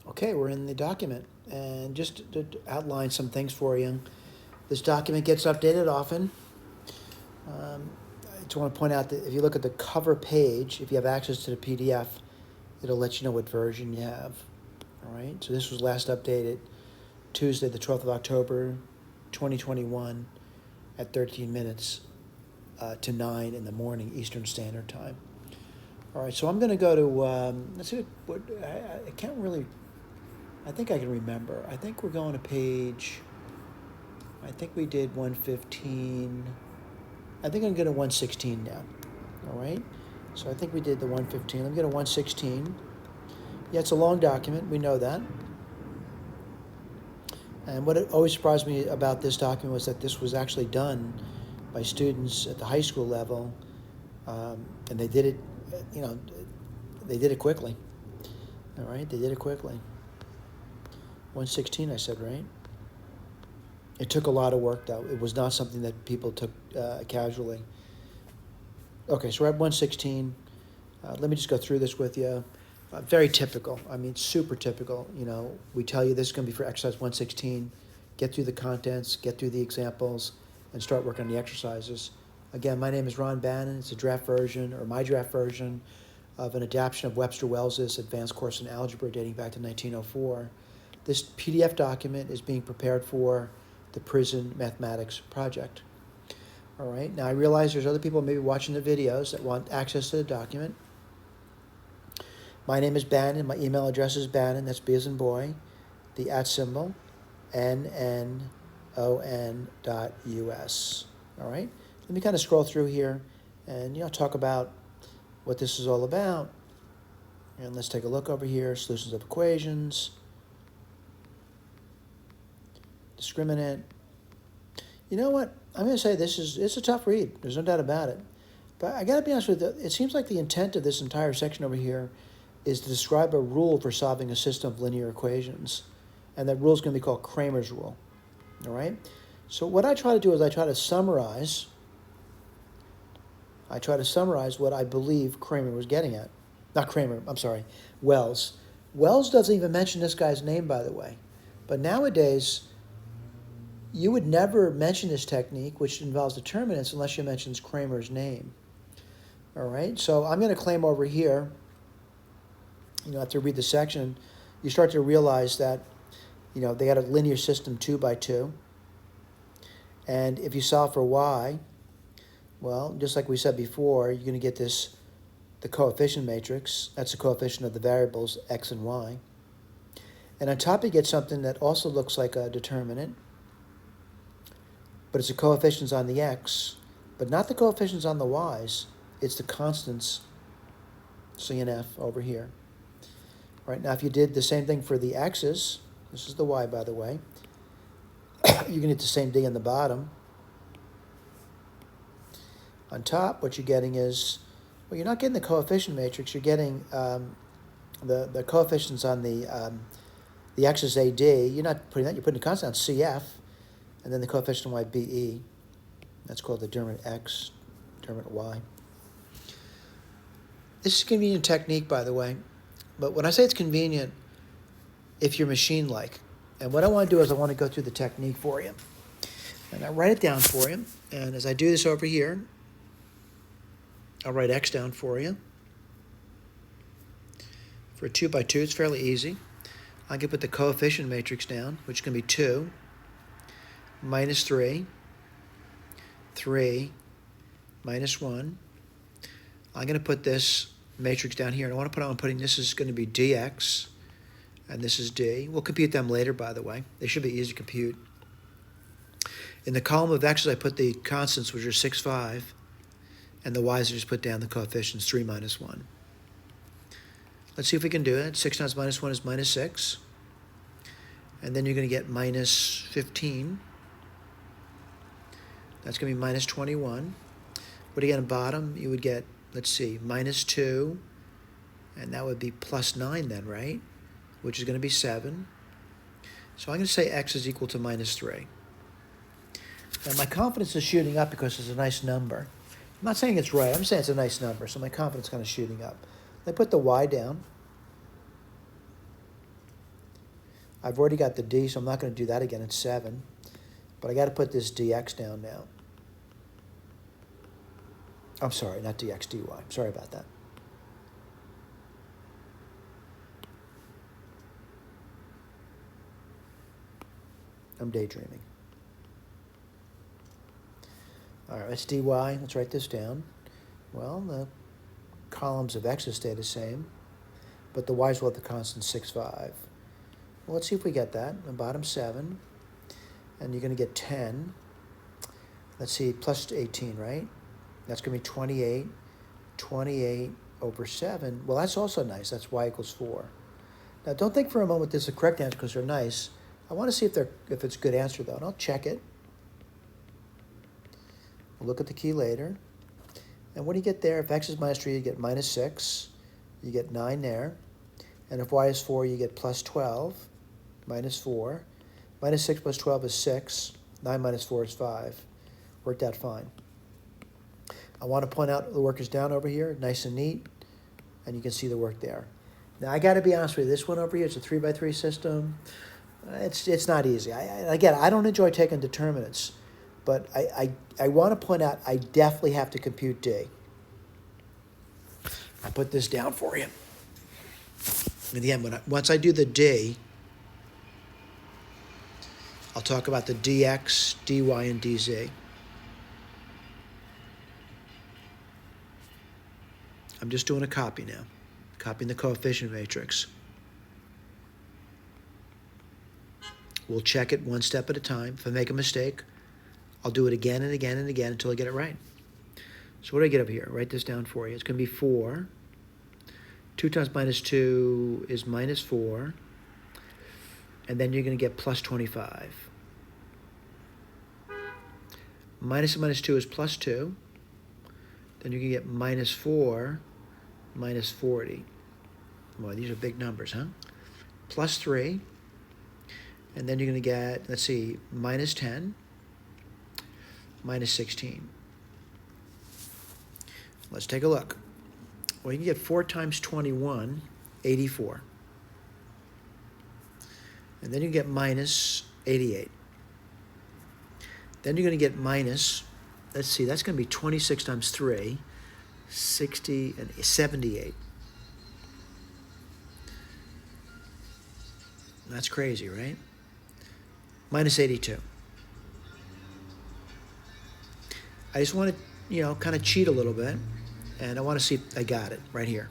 Okay, we're in the document. And just to outline some things for you, this document gets updated often. I just want to point out that if you look at the cover page, if you have access to the PDF, it'll let you know what version you have. All right, so this was last updated Tuesday, the 12th of October, 2021, at 13 minutes to 9 in the morning Eastern Standard Time. All right, so I'm going to go to, let's see, I can't really, I think I can remember. I think we're going to page, I think we did 115. I think I'm going to 116 now. All right, so I think we did the 115. I'm going to 116. Yeah, it's a long document. We know that. And what always surprised me about this document was that this was actually done by students at the high school level, and they did it, they did it quickly. All right, they did it quickly. 116, I said, right? It took a lot of work, though. It was not something that people took casually. Okay, so we're at 116. Let me just go through this with you. Very typical. I mean, super typical. We tell you this is going to be for exercise 116. Get through the contents, get through the examples, and start working on the exercises. Again, my name is Ron Bannon. It's a draft version, or my draft version, of an adaptation of Webster Wells' Advanced Course in Algebra dating back to 1904. This PDF document is being prepared for the prison mathematics project. All right, now I realize there's other people maybe watching the videos that want access to the document. My name is Bannon. My email address is Bannon. That's B as in boy, the @ symbol, NNON.US. All right, let me kind of scroll through here and talk about what this is all about. And let's take a look over here. Solutions of equations. Discriminant. You know what? I'm going to say it's a tough read. There's no doubt about it. But I got to be honest with you, it seems like the intent of this entire section over here is to describe a rule for solving a system of linear equations. And that rule is going to be called Cramer's rule. All right? So what I try to do is I try to summarize what I believe Cramer was getting at. Not Cramer, I'm sorry, Wells. Wells doesn't even mention this guy's name, by the way. But nowadays, you would never mention this technique, which involves determinants, unless you mention Cramer's name. All right? So I'm going to claim over here, after you read the section, you start to realize that, they got a linear system 2 by 2. And if you solve for y, well, just like we said before, you're going to get the coefficient matrix. That's the coefficient of the variables x and y. And on top you get something that also looks like a determinant, but it's the coefficients on the x, but not the coefficients on the y's. It's the constants, C and F, over here. All right, now if you did the same thing for the x's, this is the y, by the way, you're going to get the same thing in the bottom. On top, what you're getting is, well, you're not getting the coefficient matrix. You're getting the coefficients on the x is AD. You're not putting that. You're putting the constant on CF, and then the coefficient on y BE. That's called the determinant x, determinant y. This is a convenient technique, by the way. But when I say it's convenient, if you're machine-like. And what I want to do is I want to go through the technique for you. And I write it down for you. And as I do this over here, I'll write x down for you. For a 2 by 2, it's fairly easy. I can put the coefficient matrix down, which can be 2, minus 3, 3, minus 1. I'm going to put this matrix down here. And I'm putting this is going to be dx, and this is d. We'll compute them later, by the way. They should be easy to compute. In the column of x's, I put the constants, which are 6, 5. And the y's, I just put down the coefficients, 3 minus 1. Let's see if we can do it. 6 times minus 1 is minus 6. And then you're going to get minus 15. That's going to be minus 21. What do you get on the bottom? You would get, let's see, minus 2. And that would be plus 9 then, right? Which is going to be 7. So I'm going to say x is equal to minus 3. Now my confidence is shooting up because it's a nice number. I'm not saying it's right. I'm saying it's a nice number, so my confidence is kind of shooting up. I put the y down. I've already got the d, so I'm not going to do that again. It's 7. But I got to put this dx down now. I'm sorry, not dx, dy. Sorry about that. I'm daydreaming. All right, that's dy. Let's write this down. Well, the columns of x's stay the same, but the y's will have the constant 6, 5. Well, let's see if we get that. The bottom 7, and you're going to get 10. Let's see, plus 18, right? That's going to be 28. 28 over 7. Well, that's also nice. That's y equals 4. Now, don't think for a moment this is the correct answer because they're nice. I want to see if it's a good answer, though, and I'll check it. We'll look at the key later. And what do you get there? If x is minus 3, you get minus 6. You get 9 there. And if y is 4, you get plus 12, minus 4. Minus 6 plus 12 is 6. 9 minus 4 is 5. Worked out fine. I want to point out the work is down over here, nice and neat, and you can see the work there. Now, I got to be honest with you, this one over here, it's a 3x3 system. It's not easy. Again, I don't enjoy taking determinants, but I want to point out I definitely have to compute D. I'll put this down for you. And again, once I do the D, I'll talk about the dx, dy, and dz. I'm just doing a copy now, copying the coefficient matrix. We'll check it one step at a time. If I make a mistake, I'll do it again and again and again until I get it right. So what do I get up here? Write this down for you. It's going to be 4. 2 times minus 2 is minus 4. And then you're going to get plus 25. Minus and minus 2 is plus 2. Then you can get minus 4, minus 40. Boy, these are big numbers, huh? Plus 3. And then you're going to get, let's see, minus 10, minus 16. Let's take a look. Well, you can get 4 times 21, 84. And then you get minus 88. Then you're going to get minus, let's see, that's going to be 26 times 3, 60, and 78. That's crazy, right? Minus 82. I just want to, kind of cheat a little bit, and I want to see if I got it right here.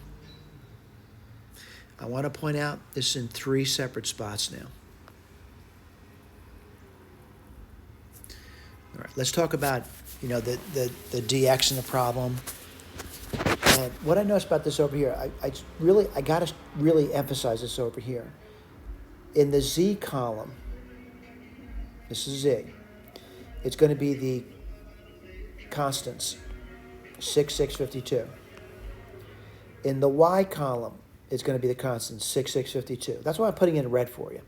I want to point out this in 3 separate spots now. All right, let's talk about, the dx in the problem. And what I noticed about this over here, I got to really emphasize this over here. In the z column, this is z, it's going to be the constants, 6, 6, 52. In the y column, it's going to be the constants, 6, 6, 52. That's why I'm putting it in red for you.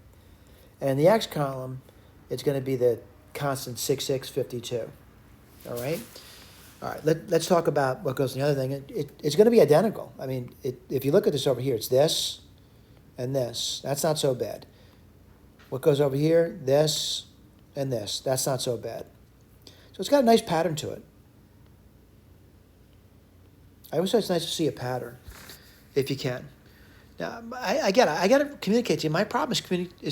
And in the x column, it's going to be the constant 6, 6, 52. All right? All right, let's talk about what goes in the other thing. It's going to be identical. I mean, if you look at this over here, it's this and this. That's not so bad. What goes over here, this and this. That's not so bad. So it's got a nice pattern to it. I always say it's nice to see a pattern, if you can. Now, I got to communicate to you. My problem is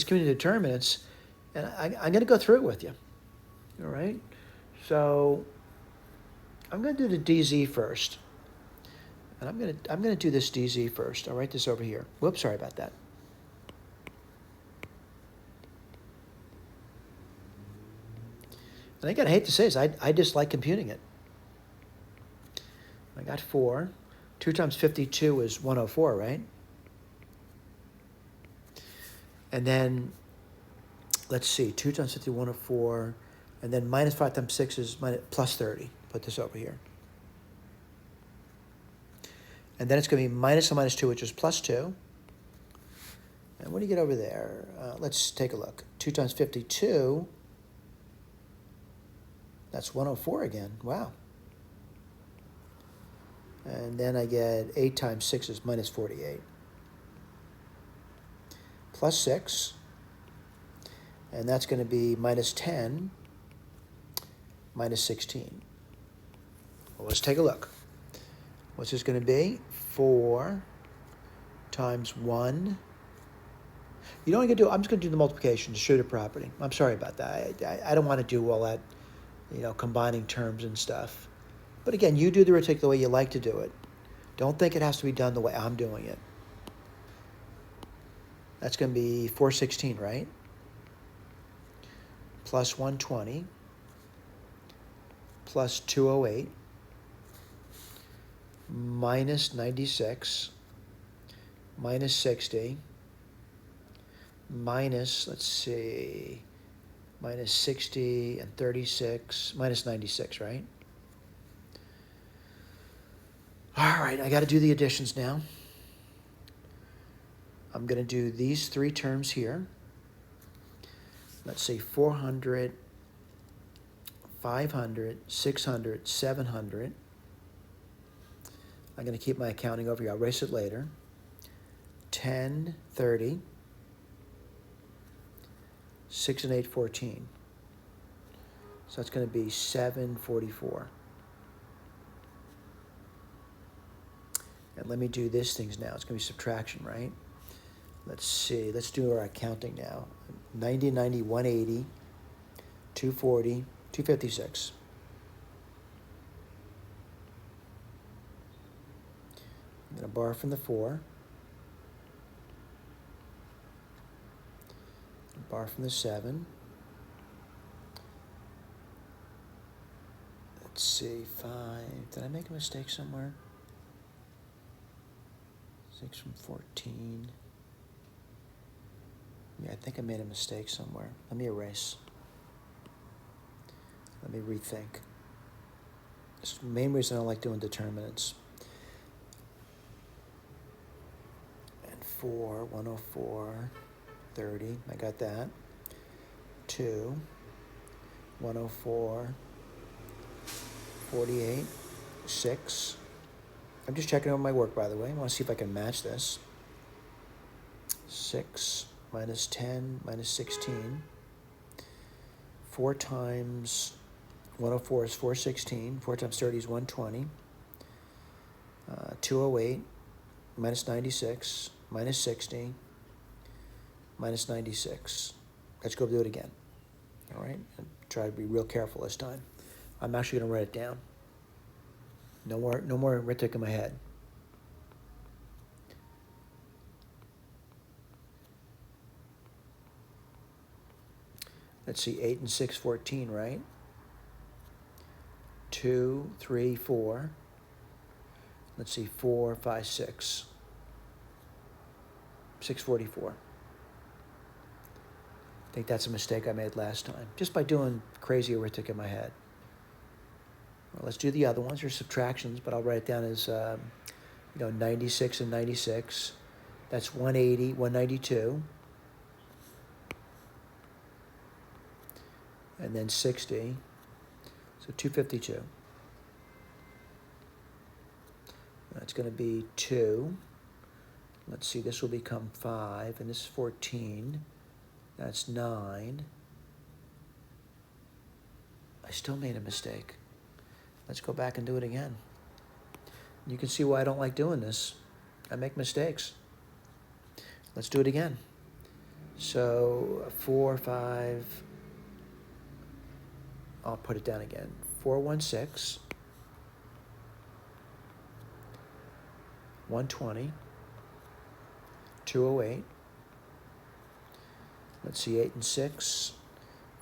community determinants, and I'm going to go through it with you. All right? So I'm going to do the dz first. And I'm going to do this dz first. I'll write this over here. Whoops, sorry about that. And again, I hate to say this, I just like computing it. I got 4. 2 times 52 is 104, right? And then, let's see, 2 times 50, 104. And then minus 5 times 6 is plus 30. Put this over here. And then it's going to be minus and minus 2, which is plus 2. And what do you get over there? Let's take a look. 2 times 52, that's 104 again. Wow. And then I get 8 times 6 is minus 48. Plus 6. And that's going to be minus 10 minus 16. Well, let's take a look. What's this going to be? 4 times 1. You know what I'm going to do? I'm just going to do the multiplication to show the property. I'm sorry about that. I don't want to do all that, combining terms and stuff. But again, you do the arithmetic the way you like to do it. Don't think it has to be done the way I'm doing it. That's going to be 416, right? Plus 120, plus 208, minus 96, minus 60, minus, let's see, minus 60 and 36, minus 96, right? All right, I got to do the additions now. I'm going to do these 3 terms here. Let's see, 400, 500, 600, 700. I'm going to keep my accounting over here. I'll erase it later. 10, 30, 6 and 8, 14. So that's going to be 744. And let me do these things now. It's going to be subtraction, right? Let's see. Let's do our accounting now. 90, 90, 180, 240, 256. I'm going to borrow from the 4. Borrow from the 7. Let's see. 5. Did I make a mistake somewhere? 6 from 14. Yeah, I think I made a mistake somewhere. Let me erase. Let me rethink. It's the main reason I don't like doing determinants. And 4, 104, 30. I got that. 2, 104, 48, 6. I'm just checking over my work, by the way. I want to see if I can match this. 6 minus 10 minus 16. 4 times 104 is 416. 4 times 30 is 120. 208 minus 96 minus 60 minus 96. Let's go do it again. All right? And try to be real careful this time. I'm actually going to write it down. No more arithmetic in my head. Let's see, 8 and 6, 14, right? 2, 3, 4. Let's see, 4, 5, 6. 644. I think that's a mistake I made last time, just by doing crazy arithmetic in my head. Well, let's do the other ones. They're subtractions, but I'll write it down as 96 and 96. That's 180, 192. And then 60. So 252. That's going to be 2. Let's see, this will become 5, and this is 14. That's 9. I still made a mistake. Let's go back and do it again. You can see why I don't like doing this. I make mistakes. Let's do it again. So 4, 5. I'll put it down again. 416. 120. 208. Let's see, 8 and 6.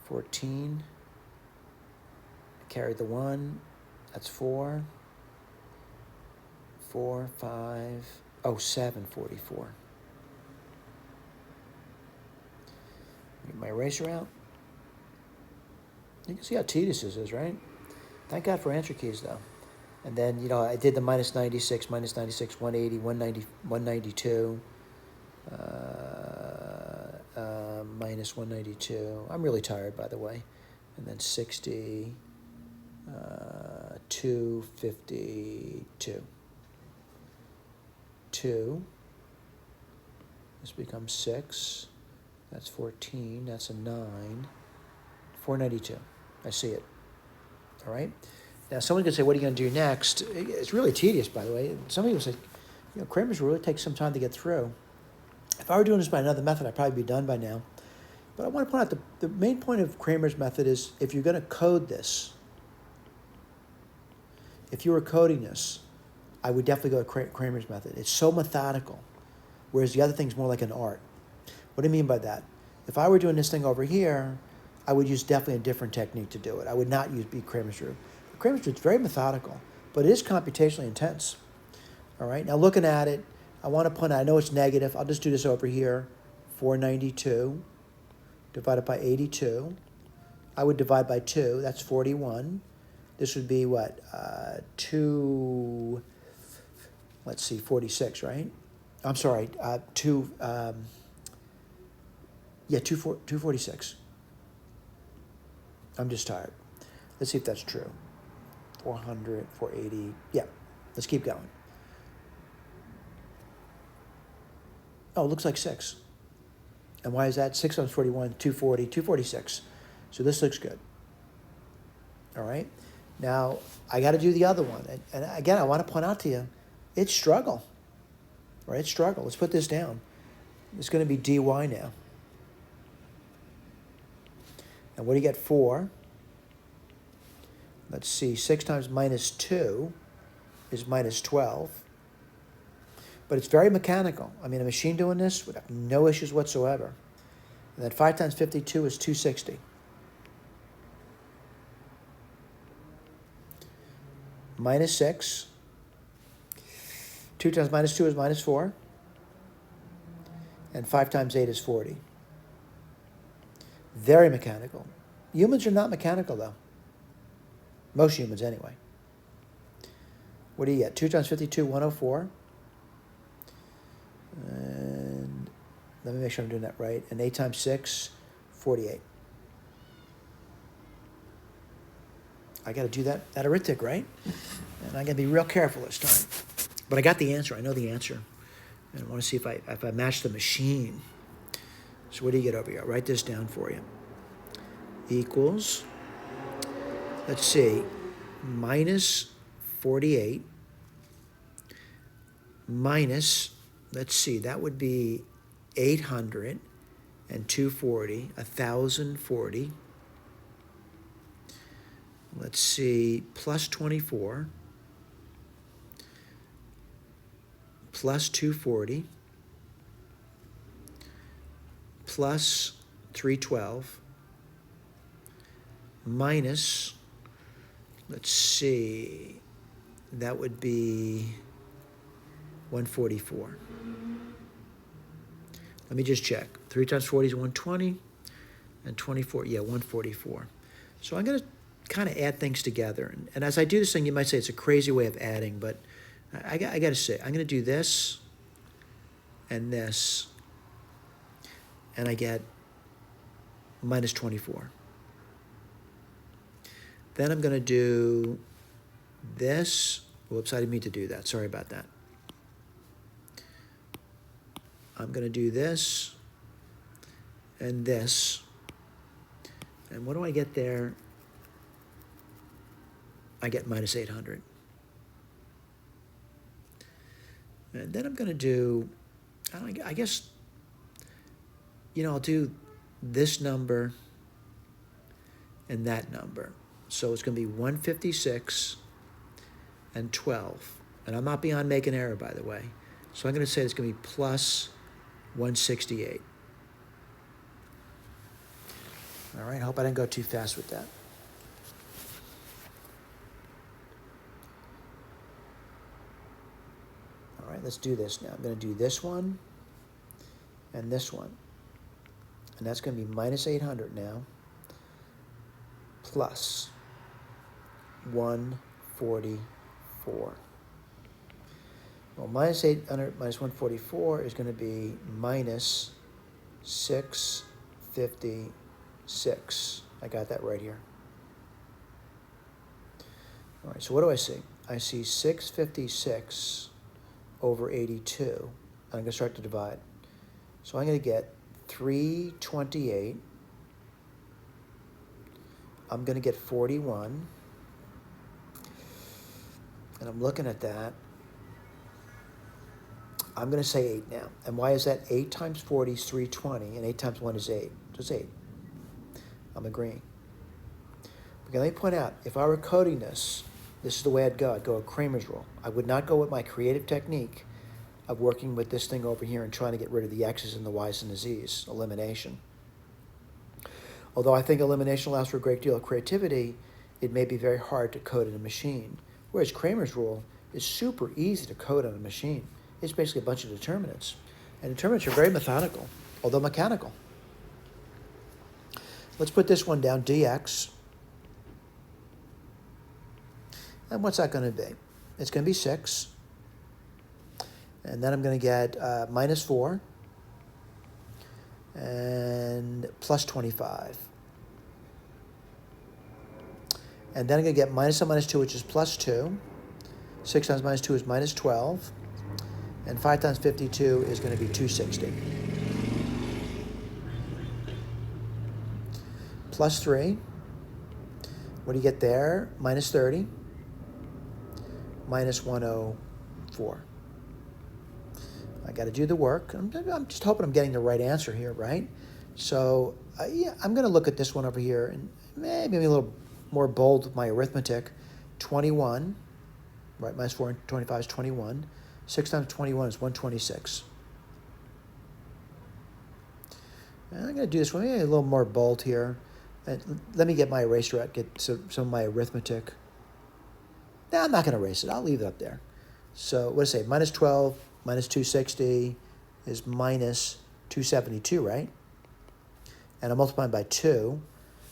14. Carry the 1. That's 4. 4, 5. Oh, 744. Get my eraser out. You can see how tedious this is, right? Thank God for answer keys, though. And then, I did the minus 96, 180, 190, 192, minus 192. I'm really tired, by the way. And then 60, 252. 2. This becomes 6. That's 14. That's a 9. 492. I see it. All right. Now, someone could say, what are you going to do next? It's really tedious, by the way. Some people say, Cramer's really takes some time to get through. If I were doing this by another method, I'd probably be done by now. But I want to point out the main point of Cramer's method is if you're going to code this, if you were coding this, I would definitely go with Cramer's method. It's so methodical, whereas the other thing's more like an art. What do I mean by that? If I were doing this thing over here, I would use definitely a different technique to do it. I would not use Cramer's rule. Cramer's rule is very methodical, but it is computationally intense. All right, now looking at it, I want to point out, I know it's negative. I'll just do this over here. 492 divided by 82. I would divide by 2. That's 41. This would be what? 46, right? I'm sorry, 246. I'm just tired. Let's see if that's true. 400, 480. Yeah, let's keep going. Oh, it looks like 6. And why is that? 6 times 41, 240, 246. So this looks good. All right. Now, I got to do the other one. And again, I want to point out to you, it's struggle. Right? It's struggle. Let's put this down. It's going to be dy now. And what do you get? 4. Let's see. 6 times minus 2 is minus 12. But it's very mechanical. I mean, a machine doing this would have no issues whatsoever. And then 5 times 52 is 260. Minus 6. 2 times minus 2 is minus 4. And 5 times 8 is 40. Very mechanical. Humans are not mechanical, though. Most humans, anyway. What do you get? 2 times 52, 104. And let me make sure I'm doing that right. And 8 times 6, 48. I got to do that arithmetic, right? And I got to be real careful this time. But I got the answer. I know the answer. And I want to see if I match the machine. So what do you get over here? I'll write this down for you. Equals, let's see, minus 48 minus, let's see, that would be 800 and 240, 1,040. Let's see, plus 24, plus 240, plus 312, minus, let's see, that would be 144. Let me just check. 3 times 40 is 120, and 24, 144. So I'm going to kind of add things together. And as I do this thing, you might say it's a crazy way of adding, but I got to say, I'm going to do this and this, and I get minus 24. Then I'm going to do this. Whoops, I didn't mean to do that. Sorry about that. I'm going to do this and this. And what do I get there? I get minus 800. And then I'm going to do, I guess, I'll do this number and that number. So it's going to be 156 and 12. And I'm not beyond making error, by the way. So I'm going to say it's going to be plus 168. All right, I hope I didn't go too fast with that. All right, let's do this now. I'm going to do this one and this one. And that's going to be minus 800 now, plus 144. Well, minus 800 minus 144 is going to be minus 656. I got that right here. All right, so what do I see? I see 656 over 82. I'm going to start to divide. So I'm going to get 328. I'm going to get 41. And I'm looking at that. I'm going to say 8 now. And why is that? 8 times 40 is 320, and 8 times 1 is 8. Just 8. I'm agreeing. Okay, let me point out, if I were coding this is the way I'd go. I'd go with Cramer's rule. I would not go with my creative technique of working with this thing over here and trying to get rid of the x's and the y's and the z's, elimination. Although I think elimination allows for a great deal of creativity, it may be very hard to code in a machine. Whereas Cramer's rule is super easy to code on a machine. It's basically a bunch of determinants. And determinants are very methodical, although mechanical. Let's put this one down, dx. And what's that going to be? It's going to be 6. And then I'm going to get minus 4 and plus 25. And then I'm going to get minus 1 minus 2, which is plus 2. 6 times minus 2 is minus 12. And 5 times 52 is going to be 260. Plus 3. What do you get there? Minus 30. Minus 104. I got to do the work. I'm just hoping I'm getting the right answer here, right? So yeah, I'm going to look at this one over here and maybe a little more bold with my arithmetic. 21, right? Minus 4 and 25 is 21. 6 times 21 is 126. And I'm going to do this one maybe a little more bold here. And let me get my eraser out, get some of my arithmetic. No, I'm not going to erase it. I'll leave it up there. So what does it say? Minus 12 minus 260 is minus 272, right? And I'm multiplying by 2.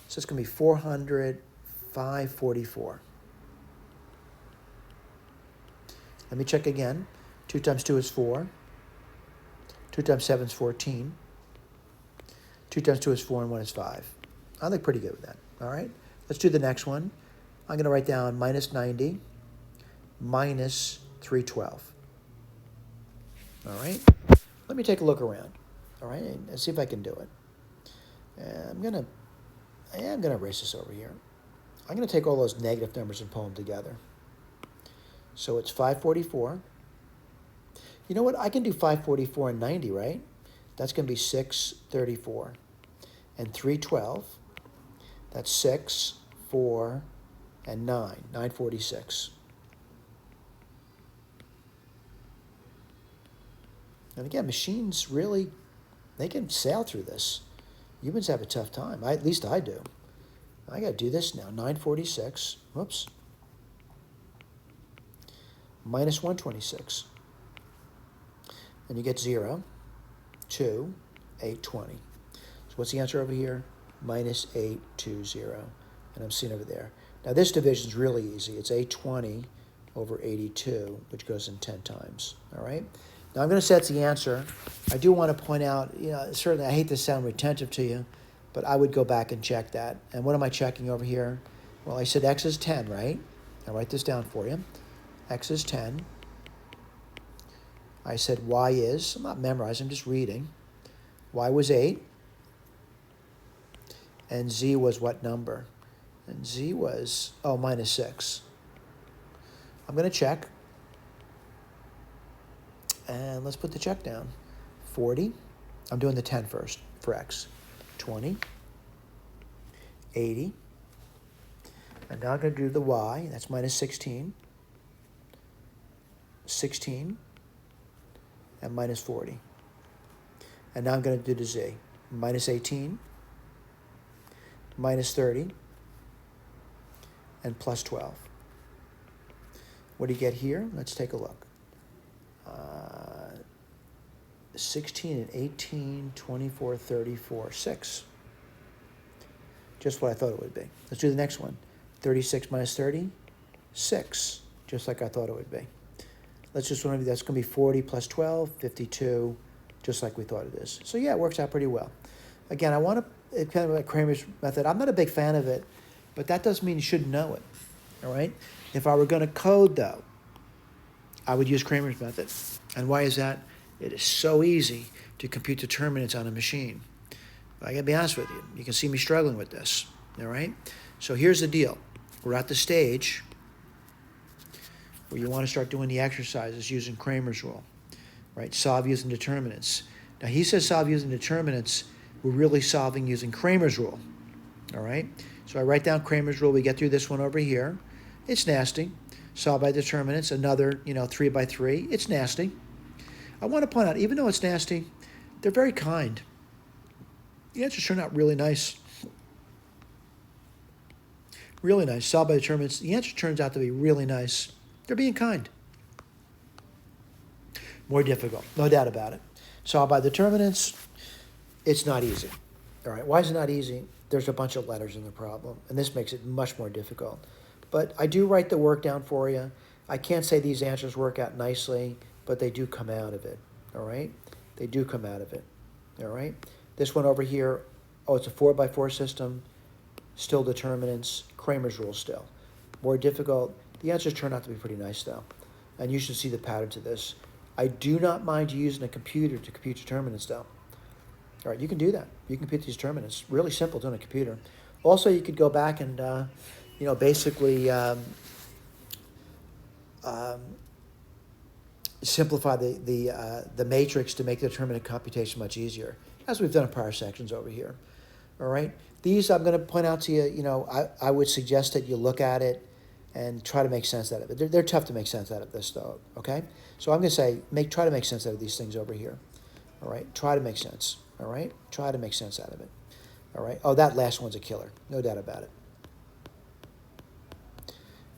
So it's going to be 400, 544. Let me check again. 2 times 2 is 4. 2 times 7 is 14. 2 times 2 is 4, and 1 is 5. I look pretty good with that. All right? Let's do the next one. I'm going to write down minus 90 minus 312. All right? Let me take a look around. All right? And see if I can do it. And I am going to erase this over here. I'm going to take all those negative numbers and pull them together. So it's 544. You know what? I can do 544 and 90, right? That's going to be 634. And 312, that's 6, 4, and 9, 946. And again, machines really, they can sail through this. Humans have a tough time. At least I do. I got to do this now. 946, whoops, minus 126. And you get 0, 2, 820. So what's the answer over here? Minus 820. And I'm seeing over there. Now this division is really easy. It's 820 over 82, which goes in 10 times. All right? Now I'm going to say that's the answer. I do want to point out, certainly I hate to sound retentive to you, but I would go back and check that. And what am I checking over here? Well, I said x is 10, right? I'll write this down for you. X is 10. I said y is, I'm not memorizing, I'm just reading. Y was 8. And z was what number? And z was, minus 6. I'm going to check. And let's put the check down. 40. I'm doing the 10 first for x. 20. 80. And now I'm going to do the y. That's minus 16. 16. And minus 40. And now I'm going to do the z. Minus 18. Minus 30. And plus 12. What do you get here? Let's take a look. 16 and 18, 24, 34, 6. Just what I thought it would be. Let's do the next one. 36 minus 30, 6. Just like I thought it would be. Let's just remember that's going to be 40 plus 12, 52, just like we thought it is. So yeah, it works out pretty well. Again, I want to, it's kind of like Cramer's method. I'm not a big fan of it, but that doesn't mean you shouldn't know it. All right? If I were going to code, though, I would use Cramer's method. And why is that? It is so easy to compute determinants on a machine. I gotta be honest with you. You can see me struggling with this, all right? So here's the deal. We're at the stage where you want to start doing the exercises using Cramer's rule, right? Solve using determinants. Now he says solve using determinants. We're really solving using Cramer's rule, all right? So I write down Cramer's rule. We get through this one over here. It's nasty. Solve by determinants, another, 3 by 3. It's nasty. I want to point out, even though it's nasty, they're very kind. The answers turn out really nice. Really nice. Solve by determinants. The answer turns out to be really nice. They're being kind. More difficult, no doubt about it. Solve by determinants, it's not easy. All right, why is it not easy? There's a bunch of letters in the problem, and this makes it much more difficult. But I do write the work down for you. I can't say these answers work out nicely, but they do come out of it, all right? They do come out of it, all right? This one over here, it's a 4 by 4 system, still determinants, Cramer's rule still. More difficult. The answers turn out to be pretty nice, though, and you should see the pattern to this. I do not mind you using a computer to compute determinants, though. All right, you can do that. You can compute these determinants. Really simple doing a computer. Also, you could go back and, basically simplify the matrix to make the determinant computation much easier, as we've done in prior sections over here. All right, these I'm going to point out to you. I would suggest that you look at it and try to make sense out of it. They're tough to make sense out of this, though. Okay, so I'm going to say try to make sense out of these things over here. All right, try to make sense. All right, try to make sense out of it. All right. Oh, that last one's a killer, no doubt about it.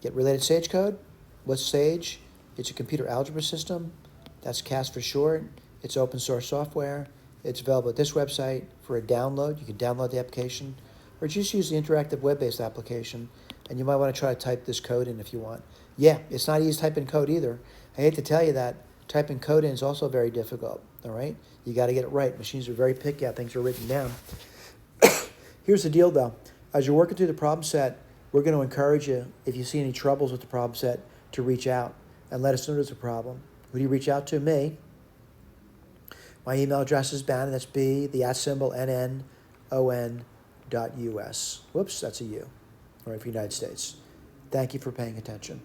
Get related Sage code. What's Sage? It's a computer algebra system. That's CAS for short. It's open source software. It's available at this website for a download. You can download the application or just use the interactive web-based application. And you might want to try to type this code in if you want. Yeah, it's not easy to type in code either. I hate to tell you that. Typing code in is also very difficult, all right? You got to get it right. Machines are very picky how things are written down. Here's the deal, though. As you're working through the problem set, we're going to encourage you, if you see any troubles with the problem set, to reach out and let us know there's a problem. Who do you reach out to? Me. My email address is Bannon. That's B, the @NNON.US. Whoops, that's a U. All right, for United States. Thank you for paying attention.